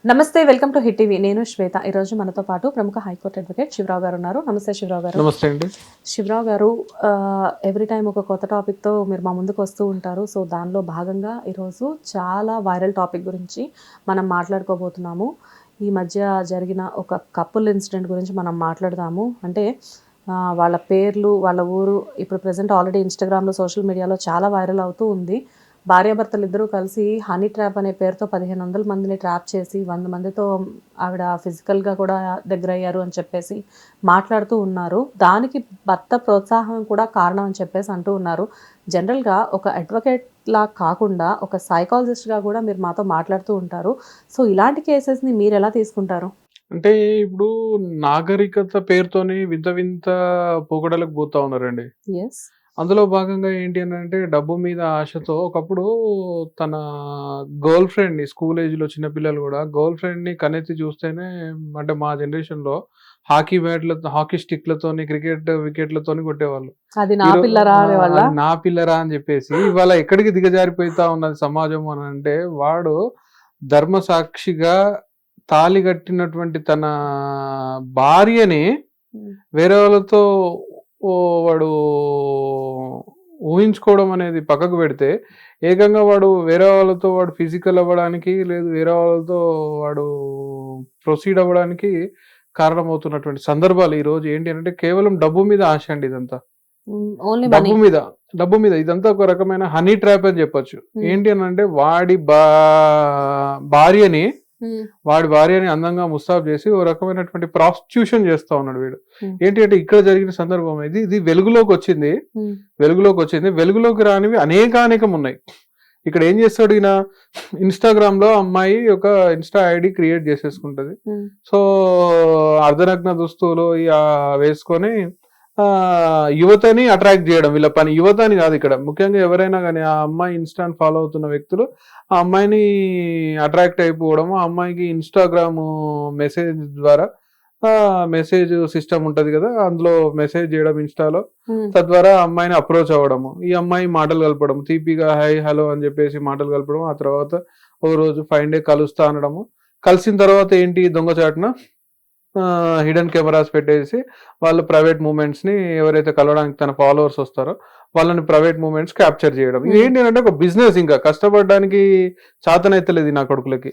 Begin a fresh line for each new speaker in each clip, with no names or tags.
నమస్తే, welcome to hit TV. నేను శ్వేత. ఈరోజు మనతో పాటు ప్రముఖ హైకోర్టు అడ్వకేట్ శివరావు గారు ఉన్నారు. నమస్తే శివరావు గారు.
నమస్తే అండి.
శివరావు గారు, ఎవ్రీ టైం ఒక కొత్త టాపిక్తో మీరు మా ముందుకు వస్తూ ఉంటారు. సో దానిలో భాగంగా ఈరోజు చాలా వైరల్ టాపిక్ గురించి మనం మాట్లాడుకోబోతున్నాము. ఈ మధ్య జరిగిన ఒక కపుల్ ఇన్సిడెంట్ గురించి మనం మాట్లాడదాము. అంటే వాళ్ళ పేర్లు, వాళ్ళ ఊరు ఇప్పుడు ప్రజెంట్ ఆల్రెడీ ఇన్స్టాగ్రామ్లో, సోషల్ మీడియాలో చాలా వైరల్ అవుతూ ఉంది. భార్యాభర్తలు ఇద్దరూ కలిసి హనీ ట్రాప్ అనే పేరుతో 1500 మందిని ట్రాప్ చేసి 100 మందితో ఆవిడ ఫిజికల్గా కూడా దగ్గరయ్యారు అని చెప్పేసి మాట్లాడుతూ ఉన్నారు. దానికి భర్త ప్రోత్సాహం కూడా కారణం అని చెప్పేసి అంటూ ఉన్నారు. జనరల్గా ఒక అడ్వకేట్లా కాకుండా ఒక సైకాలజిస్ట్గా కూడా మీరు మాతో మాట్లాడుతూ ఉంటారు. సో ఇలాంటి కేసెస్ని మీరు ఎలా తీసుకుంటారు?
అంటే ఇప్పుడు నాగరికత పేరుతోని వింత వింత పోకడలకు పోతా ఉన్నారండి.
ఎస్.
అందులో భాగంగా ఏంటి అనంటే డబ్బు మీద ఆశతో ఒకప్పుడు తన గర్ల్ ఫ్రెండ్‌ని, స్కూల్ ఏజ్‌లో చిన్నపిల్లలు గూడా గర్ల్ ఫ్రెండ్‌ని కన్నెత్తి చూస్తేనే, అంటే మా జనరేషన్‌లో హాకీ స్టిక్‌లతోని, క్రికెట్ వికెట్‌లతోని కొట్టేవాళ్ళు.
అది నా పిల్లరా అనేవాళ్ళ?
అది నా పిల్లరా అని చెప్పేసి ఇవాళ ఎక్కడికి దిగజారిపోతా ఉన్నది సమాజం అనంటే, వాడు ధర్మసాక్షిగా తాళి కట్టినటువంటి తన భార్యని వేరే వాళ్ళతో వాడు ఊహించుకోవడం అనేది పక్కకు పెడితే, ఏకంగా వాడు వేరే వాళ్ళతో వాడు ఫిజికల్ అవ్వడానికి, లేదు వేరే వాళ్ళతో వాడు ప్రొసీడ్ అవ్వడానికి కారణమవుతున్నటువంటి సందర్భాలు ఈరోజు ఏంటి అంటే కేవలం డబ్బు మీద ఆశ అండి ఇదంతా.
ఓన్లీ
డబ్బు మీద ఇదంతా ఒక రకమైన హనీ ట్రాప్ అని చెప్పొచ్చు. ఏంటి అని అంటే వాడి భార్యని అందంగా ముస్తాబ్ చేసి ఓ రకమైనటువంటి ప్రాస్టిట్యూషన్ చేస్తా ఉన్నాడు వీడు. ఏంటి అంటే ఇక్కడ జరిగిన సందర్భం ఇది వెలుగులోకి వచ్చింది. వెలుగులోకి రానివి అనేకానేకం ఉన్నాయి. ఇక్కడ ఏం చేస్తాడు ఈయన, ఇన్స్టాగ్రామ్ లో అమ్మాయి ఒక ఇన్స్టా ఐడి క్రియేట్ చేసేసుకుంటది. సో అర్ధనగ్న దుస్తులు వేసుకొని యువతని అట్రాక్ట్ చేయడం వీళ్ళ పని. యువత అని కాదు ఇక్కడ, ముఖ్యంగా ఎవరైనా కానీ ఆ అమ్మాయి ఇన్స్టాని ఫాలో అవుతున్న వ్యక్తులు ఆ అమ్మాయిని అట్రాక్ట్ అయిపోవడం, ఆ అమ్మాయికి ఇన్స్టాగ్రామ్ మెసేజ్ ద్వారా మెసేజ్ సిస్టమ్ ఉంటది కదా, అందులో మెసేజ్ చేయడం ఇన్స్టాలో, తద్వారా అమ్మాయిని అప్రోచ్ అవ్వడము, ఈ అమ్మాయి మాటలు కలపడం, తీపిగా హై హలో అని చెప్పేసి మాటలు కలపడం, ఆ తర్వాత ఓ రోజు 5 డే కలుస్తా అనడము. కలిసిన తర్వాత ఏంటి, దొంగచాటున హిడెన్ కెమెరాస్ పెట్టేసి వాళ్ళ ప్రైవేట్ మూమెంట్స్ ని, ఎవరైతే కలవడానికి తన ఫాలోవర్స్ వస్తారో వాళ్ళని ప్రైవేట్ మూమెంట్స్ క్యాప్చర్ చేయడం. ఇది ఏంటి అంటే ఒక బిజినెస్. ఇంకా కష్టపడడానికి చాతనైతలేదు నా కొడుకులకి.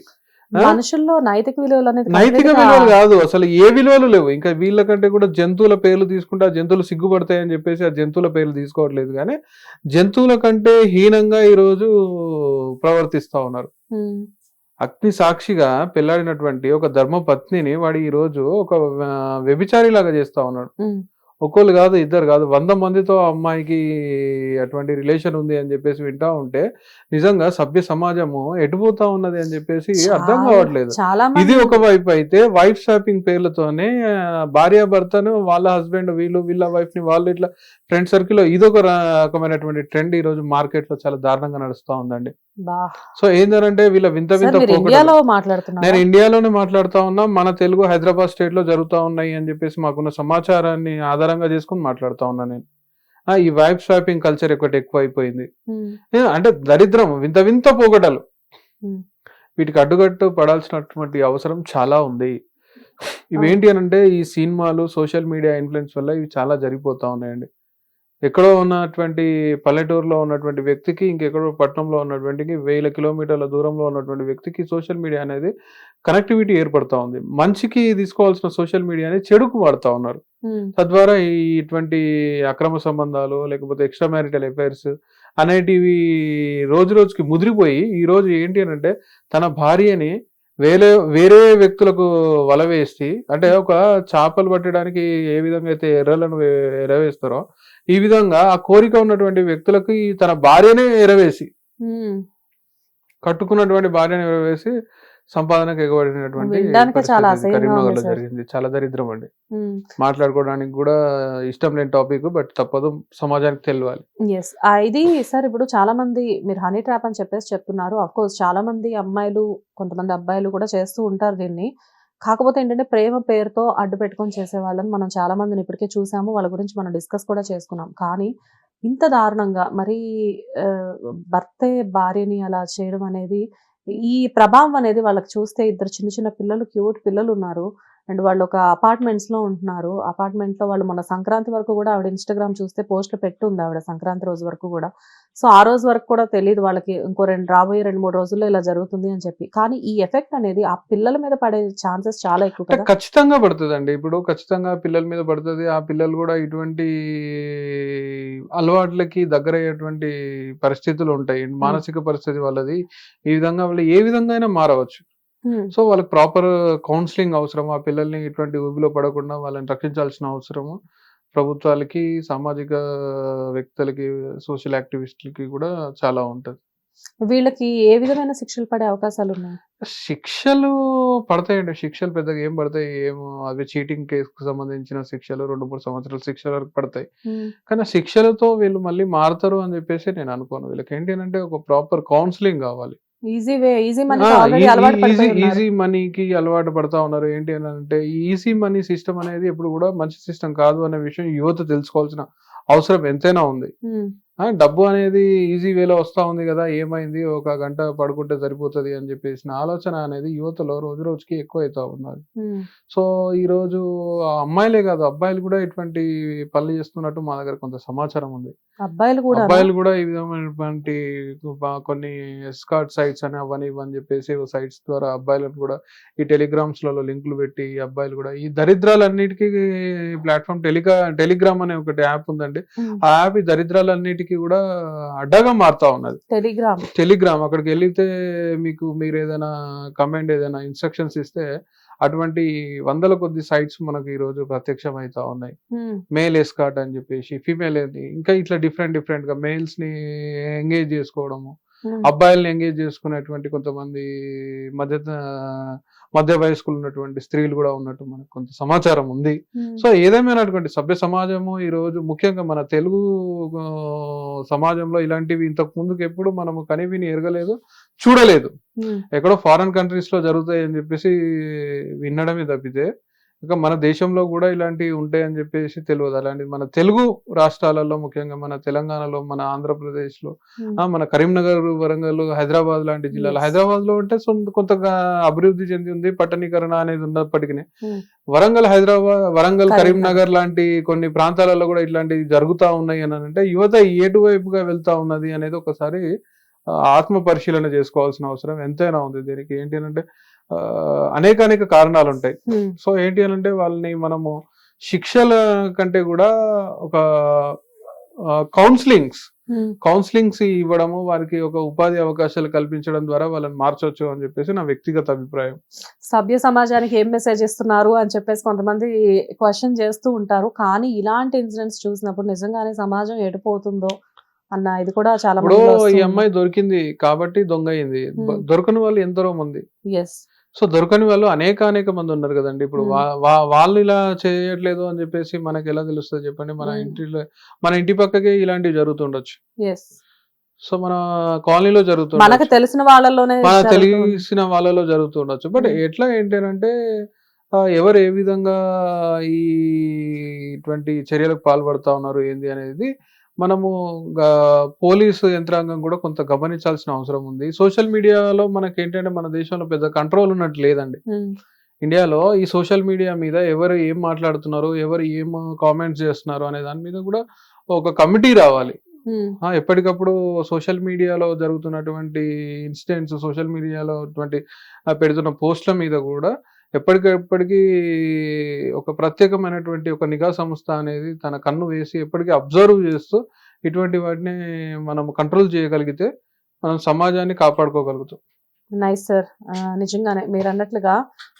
మనుషుల్లో నైతిక విలువలు
కాదు, అసలు ఏ విలువలు లేవు. ఇంకా వీళ్ళకంటే కూడా జంతువుల పేర్లు తీసుకుంటే ఆ జంతువులు సిగ్గుపడతాయని చెప్పేసి ఆ జంతువుల పేర్లు తీసుకోవట్లేదు, కానీ జంతువుల కంటే హీనంగా ఈరోజు ప్రవర్తిస్తా ఉన్నారు. అగ్ని సాక్షిగా పెళ్లాడినటువంటి ఒక ధర్మ పత్నిని వాడు ఈ రోజు ఒక వ్యభిచారి లాగా చేస్తా ఉన్నాడు. ఒక్కళ్ళు కాదు, ఇద్దరు కాదు, 100 మందితో అమ్మాయికి అటువంటి రిలేషన్ ఉంది అని చెప్పేసి వింటా ఉంటే నిజంగా సభ్య సమాజము ఎటుపోతా ఉన్నది అని చెప్పేసి అర్థం కావట్లేదు. ఇది ఒక వైపు అయితే, వైఫ్ షాపింగ్ పేర్లతోనే భార్యాభర్తను వాళ్ళ హస్బెండ్ వీళ్ళ వైఫ్ ని వాళ్ళు ఇట్లా ఫ్రెండ్ సర్కిల్ లో ఇదొక రకమైనటువంటి ట్రెండ్ ఈ రోజు మార్కెట్ లో చాలా దారుణంగా నడుస్తా ఉందండి. సో ఏంటంటే వీళ్ళ వింత వింత నేను ఇండియాలోనే మాట్లాడుతా ఉన్నా, మన తెలుగు హైదరాబాద్ స్టేట్ లో జరుగుతా ఉన్నాయి అని చెప్పేసి మాకున్న సమాచారాన్ని ఆధారంగా చేసుకుని మాట్లాడుతా ఉన్నా నేను. ఈ వైఫ్ స్వాపింగ్ కల్చర్ ఒకటి ఎక్కువ అయిపోయింది. అంటే దరిద్రం, వింత వింత పోగొటలు. వీటికి అడ్డుకట్టు పడాల్సినటువంటి అవసరం చాలా ఉంది. ఇవేంటి అని అంటే ఈ సినిమాలు, సోషల్ మీడియా ఇన్ఫ్లుయెన్స్ వల్ల ఇవి చాలా జరిగిపోతా ఉన్నాయండి. ఎక్కడో ఉన్నటువంటి పల్లెటూరులో ఉన్నటువంటి వ్యక్తికి, ఇంకెక్కడో పట్టణంలో ఉన్నటువంటి 1000 కిలోమీటర్ల దూరంలో ఉన్నటువంటి వ్యక్తికి సోషల్ మీడియా అనేది కనెక్టివిటీ ఏర్పడతా ఉంది. మంచికి తీసుకోవాల్సిన సోషల్ మీడియాని చెడుకు వాడుతా ఉన్నారు. తద్వారా ఇటువంటి అక్రమ సంబంధాలు, లేకపోతే ఎక్స్ట్రా మ్యారిటల్ అఫైర్స్ అనేటివి రోజు రోజుకి ముదిరిపోయి ఈ రోజు ఏంటి అని అంటే తన భార్యని వేరే వ్యక్తులకు వలవేసి, అంటే ఒక చేపలు పట్టడానికి ఏ విధంగా అయితే ఎర్రలను ఎరవేస్తారో ఈ విధంగా ఆ కోరిక ఉన్నటువంటి వ్యక్తులకి తన భార్యనే ఎరవేసి, కట్టుకున్నటువంటి భార్యను ఎరవేసి సంపాదనకు ఎగబడినటువంటి కరీంనగర్ లో జరిగింది. చాలా దరిద్రం అండి. మాట్లాడుకోవడానికి కూడా ఇష్టం లేని టాపిక్, బట్ తప్పదు, సమాజానికి తెలియాలి.
ఇది సార్, ఇప్పుడు చాలా మంది మీరు హనీ ట్రాప్ అని చెప్పేసి చెప్తున్నారు. అఫ్ కోర్స్ చాలా మంది అమ్మాయిలు, కొంతమంది అబ్బాయిలు కూడా చేస్తూ ఉంటారు దీన్ని. కాకపోతే ఏంటంటే ప్రేమ పేరుతో అడ్డు పెట్టుకొని చేసే వాళ్ళని మనం చాలా మందిని ఇప్పటికే చూసాము. వాళ్ళ గురించి మనం డిస్కస్ కూడా చేసుకున్నాం. కానీ ఇంత దారుణంగా మరి భర్తే భార్యని అలా చేయడం అనేది ఈ ప్రభావం అనేది వాళ్ళకి చూస్తే ఇద్దరు చిన్న చిన్న పిల్లలు, క్యూట్ పిల్లలు ఉన్నారు. అండ్ వాళ్ళు ఒక అపార్ట్మెంట్స్‌లో ఉంటున్నారు. అపార్ట్మెంట్‌లో వాళ్ళు మొన్న సంక్రాంతి వరకు కూడా ఆవిడ ఇన్‌స్టాగ్రామ్ చూస్తే పోస్ట్‌లు పెట్టుంది ఆవిడ సంక్రాంతి రోజు వరకు కూడా. సో, ఆ రోజు వరకు కూడా తెలీదు వాళ్ళకి రాబోయే 2, 3 రోజుల్లో ఇలా జరుగుతుంది అని చెప్పి. కానీ ఈ ఎఫెక్ట్ అనేది ఆ పిల్లల మీద పడే ఛాన్సెస్ చాలా ఎక్కువ
అంటే
కదా!
ఖచ్చితంగా పడతదండి. ఇప్పుడు ఖచ్చితంగా పిల్లల మీద పడతది. ఆ పిల్లలు గూడా ఇటువంటి అలవాట్లకి దగ్గరయ్యేటువంటి పరిస్థితులుంటాయి.
హ్మ్.
మానసిక పరిస్థితి వాళ్ళది. ఈ విధంగా వాళ్ళు ఏ విధంగా అయినా మారవచ్చు.
హ్మ్.
సో, వాళ్ళకి ప్రాపర్ కౌన్సెలింగ్ అవసరం. ఆ పిల్లల్ని ఇటువంటి ఊబిలో పడకుండా వాళ్ళని రక్షించాల్సిన అవసరము ప్రభుత్వాలకి, సామాజిక వ్యక్తులకి, సోషల్ యాక్టివిస్ట్‌లకి గూడా చాలా ఉంటది.
వీళ్ళకి ఏ విధమైన శిక్షలు పడే అవకాశాలున్నాయి?
శిక్షలు పడతాయండి. శిక్షలు పెద్దగా ఏం పడతాయి. అవి చీటింగ్ కేస్‌కి సంబంధించిన శిక్షలు 2, 3 సంవత్సరాల శిక్షల వరకు పడతాయి.
హ్మ్.
కానీ ఆ శిక్షలతో వీళ్ళు మళ్ళీ మారతారు అని జెప్పేసి నేను అనుకోను. వీళ్ళకేంటి అనంటే ఒక ప్రాపర్ కౌన్సెలింగ్ గావాలి.
ఈజీ
ఆ!
మనీకి
ఈ
ఆల్రెడీ
ఈ
అలవాటు
ఈజీ
పడిపోయి ఉన్నారు.
ఈజీ మనీకి అలవాటు పడతా ఉన్నారు. ఏంటి అనంటే ఈ ఈజీ మనీ సిస్టమ్ అనేది ఎప్పుడు గూడా మంచి సిస్టమ్ కాదు అనే విషయం యువత తెలుసుకోవాల్సిన అవసరం ఎంతైనా ఉంది.
హ్మ్.
డబ్బు అనేది ఈజీ వేలో వస్తా ఉంది గదా! ఏమైంది ఒక గంట పడుకుంటే సరిపోతది అని జెప్పేసిన ఆలోచన అనేది యువతలో రోజు రోజుకి ఎక్కువైతా ఉన్నది.
హ్మ్.
సో, ఈరోజు అమ్మాయిలే గాదు అబ్బాయిలు గూడా ఇటువంటి పనులు చేస్తున్నట్టు మా దగ్గర కొంత సమాచారం ఉంది.
అబ్బాయిలు కూడానా?
అబ్బాయిలు గూడా ఈ విధమైనటువంటి కొన్ని ఎస్కార్ట్ సైట్స్ అని అవని ఇవని జెప్పేసి సైట్స్ ద్వారా అబ్బాయిలను గూడా ఈ టెలిగ్రామ్స్‌లలో లింకులు పెట్టి అబ్బాయిలు గూడా ఈ దరిద్రాలన్నిటికి ప్లాట్‌ఫార్మ్ టెలిగ్రామ్ అనే ఒకటి యాప్ ఉందండి.
హ్మ్.
ఆ యాప్ ఈ దరిద్రాలన్నిటికి గూడా అడ్డగా మారుతా ఉన్నది.
టెలిగ్రామ్.
టెలిగ్రామ్ అక్కడికెళ్ళితే మీరేదైనా కమాండ్ ఏదైనా ఇన్‌స్ట్రక్షన్స్ ఇస్తే అటువంటి వందల కొద్ది సైట్స్ మనకు ఈరోజు ప్రత్యక్షమైతా ఉన్నాయి.
హ్మ్.
మేల్ ఎస్కార్ట్ అని జెప్పేసి, ఫీమేల్ అని ఇంకా ఇట్లా డిఫరెంట్‌గా మేల్స్‌ని ఎంగేజ్ జేసుకోవడము.
హ్మ్.
అబ్బాయిల్ని ఎంగేజ్ జేసుకునేటువంటి కొంతమంది మధ్య మధ్య వయస్కులున్నటువంటి స్త్రీలు గూడా ఉన్నట్టు మనకు కొంత సమాచారం ఉంది.
హ్మ్.
సో, ఏదేమైనటువంటి సభ్య సమాజము ఈరోజు ముఖ్యంగా మన తెలుగు సమాజంలో ఇలాంటివి ఇంతకు ముందుకెప్పుడు మనము కనివిని ఎరగలేదు, చూడలేదు.
హ్మ్.
ఎక్కడో ఫారెన్ కంట్రీస్‌లో జరుగుతాయని జెప్పేసి వినడమే తప్పితే, ఇంకా మన దేశంలో గూడా ఇలాంటివి ఉంటాయని జెప్పేసి తెలవదు. అలాంటిది మన తెలుగు రాష్ట్రాలలో ముఖ్యంగా మన తెలంగాణలో, మన ఆంధ్రప్రదేశ్‌లో,
హ్మ్.
మన కరీంనగర్, వరంగల్, హైదరాబాద్ లాంటి జిల్లాలు.
యెస్.
హైదరాబాద్‌లో అంటే కొంతగా అభివృద్ధి చెంది ఉంది. పట్టణీకరణ అనేది ఉన్నప్పటికిని.
హ్మ్.
వరంగల్,
కరీంనగర్.
కరీంనగర్ లాంటి కొన్ని ప్రాంతాలలో గూడా ఇట్లాంటివి జరుగుతా ఉన్నాయి అనంటే యువత ఎటువైపుగా వెళ్తా ఉన్నది అనేది ఒకసారి ఆత్మ పరిశీలన జేసుకోవాల్సిన అవసరం ఎంతైనా ఉంది. దీనికి ఏంటి అనంటే అనేకానేక కారణాలుంటాయి.
హ్మ్.
సో, ఏంటి అనంటే వాళ్ళని మనము శిక్షల కంటే గూడా ఒక కౌన్సెలింగ్స్
హ్మ్.
కౌన్సెలింగ్స్ ఇవ్వడము, వారికి ఒక ఉపాధి అవకాశాలు కల్పించడం ద్వారా వాళ్ళని మార్చొచ్చు అని జెప్పేసి నా వ్యక్తిగత అభిప్రాయం.
సభ్య సమాజానికి ఏం మెసేజ్ ఇస్తున్నారు అని చెప్పేసి కొంతమంది క్వెషన్ చేస్తూ ఉంటారు. కానీ ఇలాంటి ఇన్సిడెంట్స్ చూసినప్పుడు నిజంగానే సమాజం ఎటుపోతుందో అన్న ఇది కూడా చాలా
ఇప్పుడు
మందిలో
ఈ
వస్తుంది.
అమ్మాయి దొరికింది కాబట్టి దొంగయింది.
హ్మ్.
దొరకని వాళ్ళు ఎందరో మంది.
యెస్.
సో, దొరకని వాళ్ళు అనేకానేక మంది ఉన్నారు గదండీ! ఇప్పుడు
హ్మ్.
వా వా వాళ్ళు ఇలా చేయట్లేదు అని జెప్పేసి మనకెలా తెలుస్తది చెప్పండి?
హ్మ్.
మన ఇంటి పక్కకే ఇలాంటివి జరుగుతుండొచ్చు.
యెస్.
సో, మన కాలనీలో
మనకు
జరుగుతుండొచ్చు.
తెలిసిన వాళ్ళలోనే జరుగుతూ ఉంది.
తెలిసిన వాళ్ళలో జరుగుతుండొచ్చు. బట్
హ్మ్.
ఎట్లా ఏంటి అనంటే ఎవరు ఏ విధంగా ఈ ఇటువంటి చర్యలకు పాల్పడతా ఉన్నారు ఏంది అనేది మనము గా పోలీసు యంత్రాంగం గూడా కొంత గమనించాల్సిన అవసరం ఉంది. సోషల్ మీడియాలో మనకేంటంటే మన దేశంలో పెద్ద కంట్రోల్ ఉన్నట్టు లేదండి.
హ్మ్.
ఇండియాలో ఈ సోషల్ మీడియా మీద ఎవరు ఏం మాట్లాడుతున్నారు, ఎవరు ఏం కామెంట్స్ చేస్తున్నారు అనే దాని మీద గూడా ఒక కమిటీ రావాలి.
హ్మ్.
ఎప్పటికప్పుడు సోషల్ మీడియాలో జరుగుతున్నటువంటి ఇన్సిడెంట్స్, సోషల్ మీడియాలో అటువంటి పెడుతున్న పోస్ట్‌ల మీద గూడా ఎప్పటికి ఒక ప్రత్యేకమైనటువంటి ఒక నిఘా సంస్థ అనేది తన కన్ను వేసి ఎప్పటికి అబ్జర్వ్ చేస్తూ ఇటువంటి వాటిని మనం కంట్రోల్ చేయగలిగితే మనం సమాజాన్ని కాపాడుకోగలుగుతాం.
Nice sir. నిజంగానే మీరన్నట్లుగా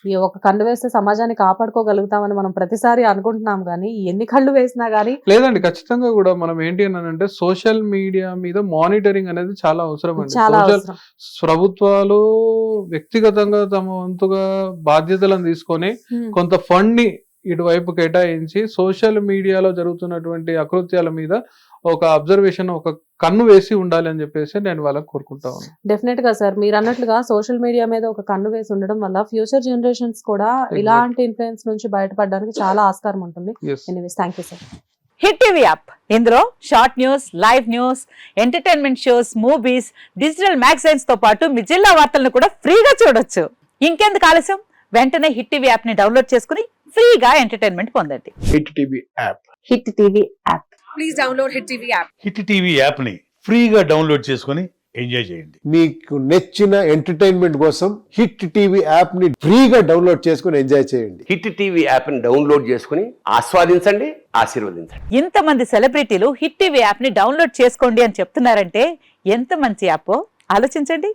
ఈ ఒక కన్ను వేస్తే సమాజాన్ని కాపాడుకోగలుగుతామని మనం ప్రతిసారి అనుకుంటున్నాం గానీ, ఎన్ని కళ్ళు వేసినా గానీ
లేదండి. ఖచ్చితంగా గూడా మనం ఏంటి అనంటే సోషల్ మీడియా మీద మానిటరింగ్ అనేది చాలా అవసరమండి.
చాలా అవసరం.
ప్రభుత్వాలు వ్యక్తిగతంగా తమ వంతుగా బాధ్యతలను తీసుకొని
హ్మ్.
కొంత ఫండ్‌ని ఇటువైపు కేటాయించి సోషల్ మీడియాలో జరుగుతున్నటువంటి అకృత్యాల మీద ఒక అబ్జర్వేషన్, ఒక కన్ను వేసి ఉండాలి అని జెప్పేసి నేను వాళ్ళకి కోరుకుంటా ఉన్నాను.
డెఫినెట్‌గా సార్. మీరన్నట్లుగా సోషల్ మీడియా మీద ఒక కన్ను వేసి ఉండడం వల్ల ఫ్యూచర్ జనరేషన్స్ కూడా
ఎగ్జాక్ట్.
ఇలాంటి ఇన్‌ఫ్లుయెన్స్ నుంచి బయటపడడానికి చాలా ఆస్కారం ఉంటుంది.
Yes.
Anyways thank you sir.
Hit TV app ఇందులో short news, live news, entertainment shows, movies, digital magazines తో పాటు మీ జిల్లా వార్తలను కూడా ఫ్రీగా చూడొచ్చు. ఇంకెందుకు ఆలస్యం, వెంటనే హిట్ టీవీ యాప్ ని డౌన్లోడ్ చేసుకుని ఫ్రీగా ఎంటర్టైన్మెంట్ పొందండి.
Hit TV app.
Hit TV app.
Please download hit TV app.
Hit TV యాప్ని ఫ్రీగా డౌన్లోడ్ చేసుకొని ఎంజాయ్ చేయండి.
మీకు నచ్చిన ఎంటర్టైన్మెంట్ కోసం హిట్ టీవీ యాప్ ని ఫ్రీగా డౌన్లోడ్ చేసుకుని ఎంజాయ్ చేయండి.
హిట్ టీవీ యాప్ని డౌన్లోడ్ చేసుకుని ఆస్వాదించండి, ఆశీర్వదించండి.
ఇంతమంది సెలబ్రిటీలు హిట్ టీవీ యాప్ ని డౌన్లోడ్ చేసుకోండి అని చెప్తున్నారంటే ఎంత మంచి యాప్ ఆలోచించండి.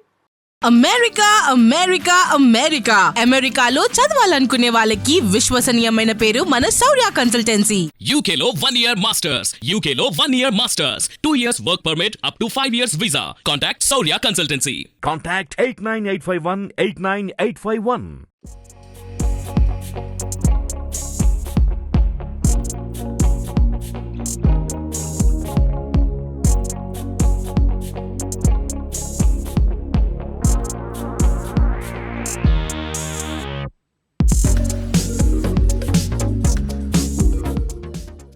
అమెరికా అమెరికా అమెరికా అమెరికాలో చదవాలనుకునే వాళ్ళకి విశ్వసనీయమైన పేరు మన శౌర్య కన్సల్టెన్సీ.
UK లో 1 year masters. UK లో 1 year masters. 2 years work permit up to 5 years visa. Contact Saurya Consultancy.
Contact 89851 89851.